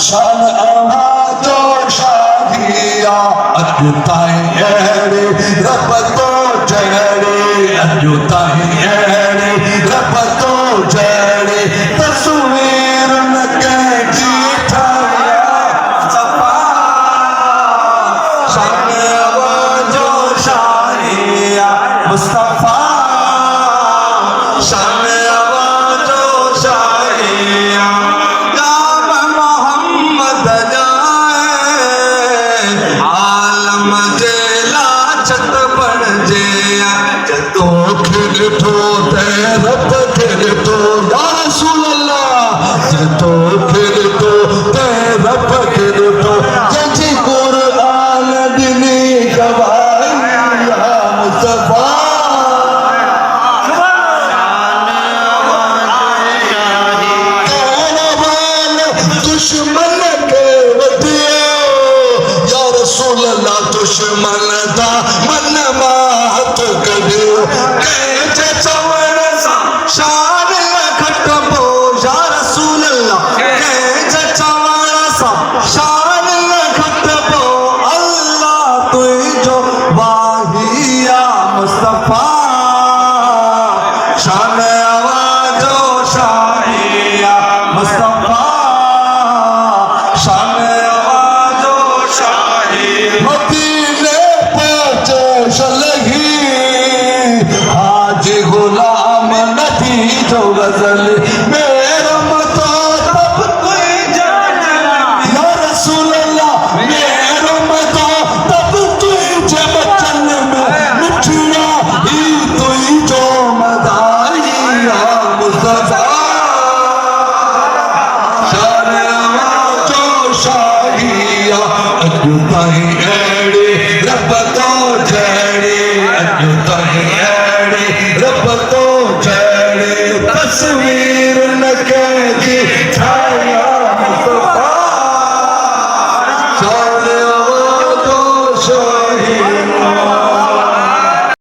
शान आवाजो शादिया अजुताई एड़े रब तो जड़े अजुताई एड़े रब तो जड़े तस्वीर न कैची ठाया सफा शान आवाजो शादिया मुस्तफा शान आवाजो शादिया तो रब फिर तो या रसूल अल्लाह तो फिर तो रब फिर तो जजी कुरान दिनी गवाही या मुस्तफा दुश्मन के वदियो या रसूल अल्लाह दुश्मन दा मन मात कदियो शान खटबो या रसूल अल्लाह शान खटबो अल्लाह तुझो वाहिया मुस्तफा शान आवाजो शाहिया मुस्तफा शान आवाजो शाही मदीने पहुंचे शलही हाजी गुलाम नबी जो गजल मेरा मतो तब कोई जाना या रसूल अल्लाह मेरा मतो तब तुझे बचन में मिठिया ही तुई जो मदाई या मुस्तफा शान आवाजो शाहिया अजुताई एड़े रब तो जड़े अजुताई एड़े रब तो जड़े तस्वीर न कैदी छाया मुस्तफा